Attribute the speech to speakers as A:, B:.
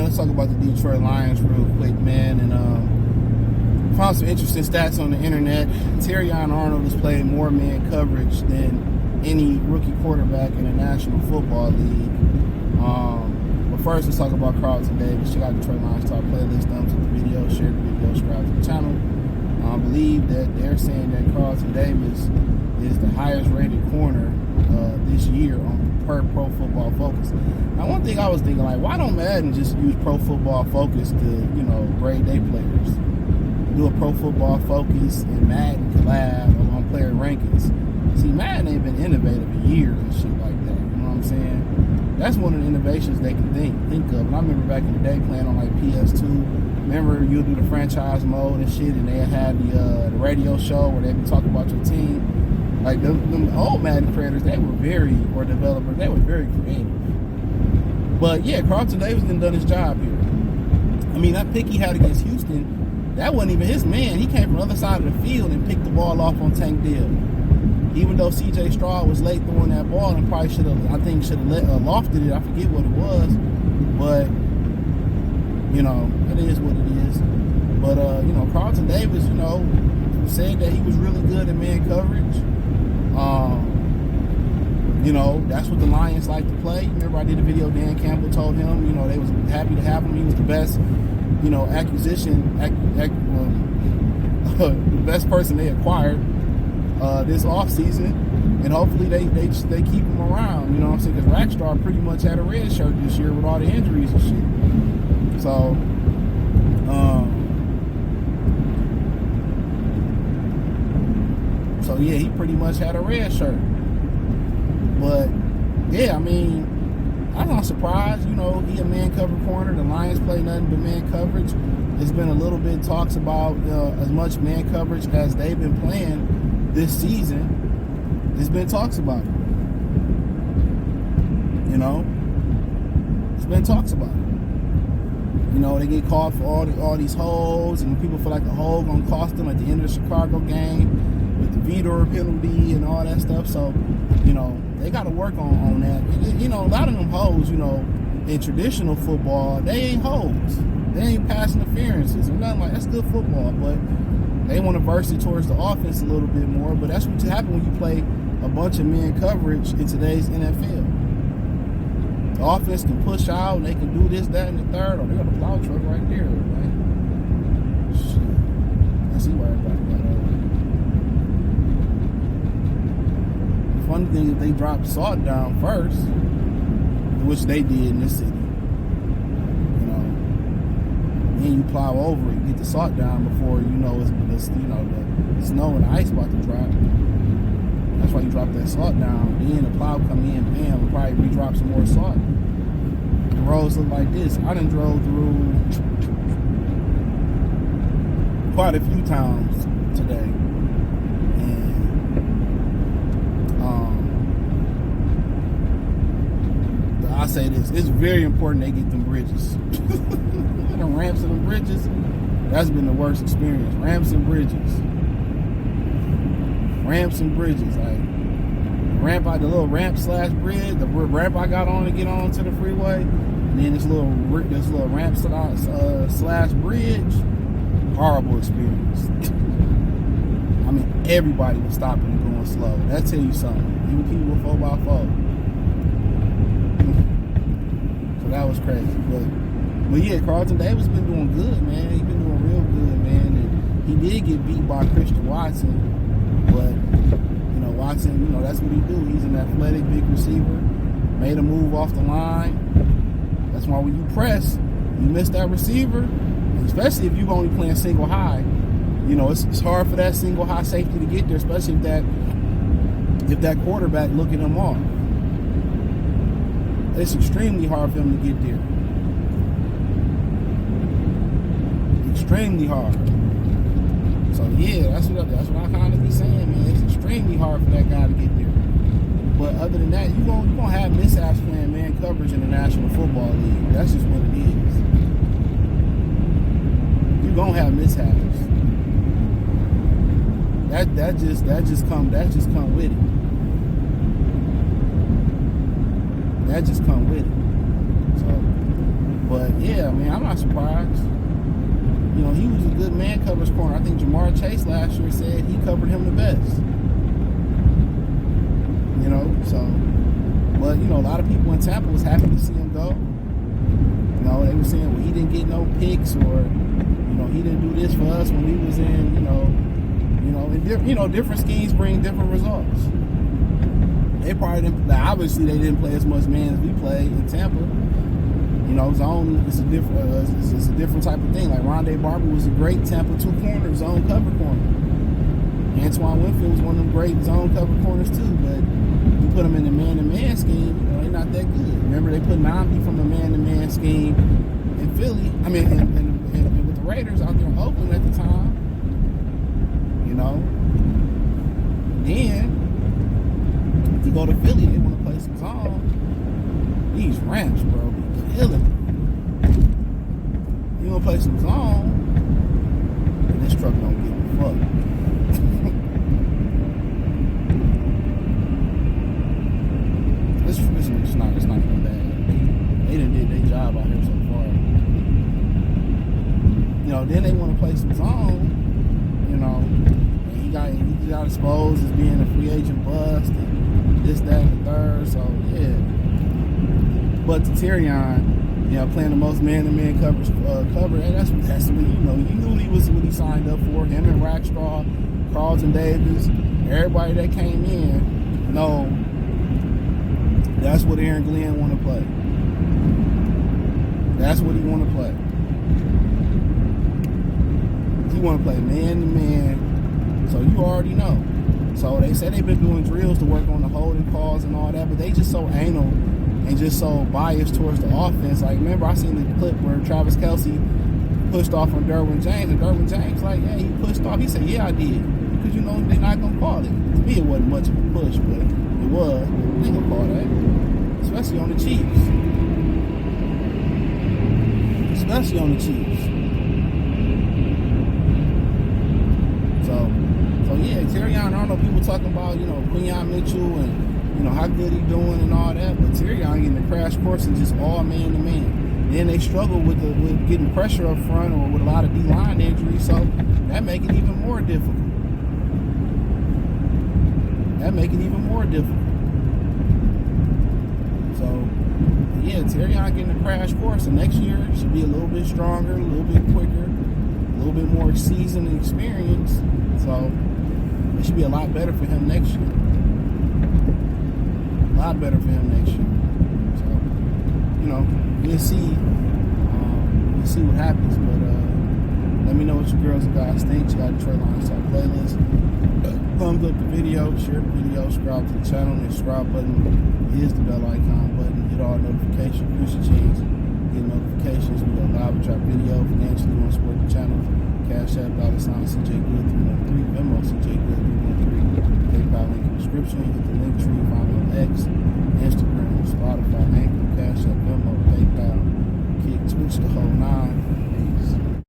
A: want to talk about the Detroit Lions real quick, man, and found some interesting stats on the internet. Terrion Arnold has played more man coverage than any rookie quarterback in the National Football League. But first, let's talk about Carlton Davis. Check out Detroit Lions Talk playlist, thumbs up the video, share the video, subscribe to the channel. I believe that they're saying that Carlton Davis is the highest rated corner this year on per Pro Football Focus. Now, one thing I was thinking, like, why don't Madden just use Pro Football Focus to, grade their players? Do a Pro Football Focus and Madden collab on player rankings. See, Madden ain't been innovative in years and shit like that. You know what I'm saying? That's one of the innovations they can think of. And I remember back in the day playing on like PS2. Remember, you'll do the franchise mode and shit, and they had the radio show where they would talk about your team. Like them old Madden creators, developers, they were very creative. But yeah, Carlton Davis done his job here. I mean, that pick he had against Houston, that wasn't even his man. He came from the other side of the field and picked the ball off on Tank Dell. Even though C.J. Stroud was late throwing that ball and probably should have lofted it. I forget what it was. But, it is what it is. But, Carlton Davis, said that he was really good at man coverage. That's what the Lions like to play. Remember, I did a video, Dan Campbell told him, they was happy to have him. He was the best, the best person they acquired this offseason. And hopefully they keep him around, you know what I'm saying? Because Rackstar pretty much had a red shirt this year with all the injuries and shit. So, yeah, he pretty much had a red shirt. But, yeah, I mean, I'm not surprised. He a man cover corner. The Lions play nothing but man coverage. There's been a little bit talks about as much man coverage as they've been playing this season. There's been talks about it. There's been talks about it. They get called for all these holds, and people feel like the hold gonna cost them at the end of the Chicago game with the veto penalty and all that stuff. So, they got to work on that. A lot of them holds, in traditional football, they ain't holds. They ain't pass interferences. And nothing like that's good football, but they want to verse it towards the offense a little bit more. But that's what happens when you play a bunch of man coverage in today's NFL. The offense can push out, and they can do this, that, and the third. Or they got a plow truck right there, man. Shit. I see why everybody got that. The funny thing is they dropped salt down first, which they did in this city. Then you plow over it, get the salt down before the snow and the ice about to drop. That's why you drop that salt down. Then the plow come in, bam, and probably re-drop some more salt. The roads look like this. I done drove through quite a few times today. And I say this, it's very important they get them bridges. The ramps and the bridges, that's been the worst experience. Ramps and bridges. Like the little ramp slash bridge, the ramp I got on to get onto the freeway, and then this little ramp slash bridge. Horrible experience. I mean, everybody was stopping and going slow. That tell you something. Even people with 4x4. So that was crazy. But yeah, Carlton Davis been doing good, man. He's been doing real good, man. And he did get beat by Christian Watson, but Watson, that's what he do. He's an athletic big receiver. Made a move off the line. That's why when you press, you miss that receiver, especially if you're only playing single high. It's hard for that single high safety to get there, especially if that quarterback looking him off. It's extremely hard for him to get there. Extremely hard. So yeah, that's what I kind of be saying, man. It's extremely hard for that guy to get there. But other than that, you gonna have mishaps playing man coverage in the National Football League. That's just what it is. You gonna have mishaps. That just come with it. That just come with it. So But yeah, I mean, I'm not surprised. You know, he was a good man coverage corner. I think Jamar Chase last year said he covered him the best. You know, so, but you know, a lot of people in Tampa was happy to see him go. You know, they were saying, well, he didn't get no picks, or you know, he didn't do this for us when we was in. And different schemes bring different results. They probably didn't. Now, obviously, they didn't play as much man as we played in Tampa. You know, zone is a different. It's a different type of thing. Like Rondé Barber was a great Tampa 2 corner, zone cover corner. Antoine Winfield was one of them great zone cover corners too. But you put them in the man-to-man scheme, you know, they're not that good. Remember, they put Namdi from a man-to-man scheme in Philly. I mean, and with the Raiders out there in Oakland at the time. You know. Then if you go to Philly, they want to play some zone. These ramps, bro, be killing. You want to play some zone, and this truck don't give a fuck. It's not even bad. They done did their job out here so far. You know, then they want to play some zone. You know, and he got exposed as being a free agent bust and this, that, and the third. So yeah. But to Terrion, you know, playing the most man-to-man cover, and that's what you know. You knew he was what he signed up for. Him and Rackstraw, Carlton Davis, everybody that came in, know that's what Aaron Glenn want to play. That's what he want to play. He want to play man-to-man. So you already know. So they said they've been doing drills to work on the holding calls and all that, but they just so anal and just so biased towards the offense. Like, remember, I seen the clip where Travis Kelce pushed off on Derwin James, and Derwin James like, yeah, he pushed off. He said, yeah, I did. Because, you know, they're not going to call it. To me, it wasn't much of a push, but it was. They going to call that. Especially on the Chiefs. Especially on the Chiefs. So yeah, Terrion Arnold, people talking about, you know, Quinyon Mitchell and, you know, how good he doing and all that, but Terrion getting a crash course and just all man-to-man. Then they struggle with getting pressure up front or with a lot of D-line injuries, so that make it even more difficult. So, yeah, Terrion getting a crash course, and next year should be a little bit stronger, a little bit quicker, a little bit more seasoned and experience. So it should be a lot better for him next year. So, you know, we'll see. We'll see what happens. But let me know what you girls and guys think. Check out the Trey Line Talk playlist. Thumbs up the video, share the video, subscribe to the channel. The subscribe button is the bell icon button. Hit all notifications. Push the chains. Get notifications. We go live and drop video. Financially, you want to support the channel. Cash App, $CJ Good 313, Venmo, CJ Good 313, PayPal link in the description. Hit the link tree, follow on X, Instagram, Spotify, Anchor, Cash App, Venmo, PayPal, Kick, Twitch, the whole nine.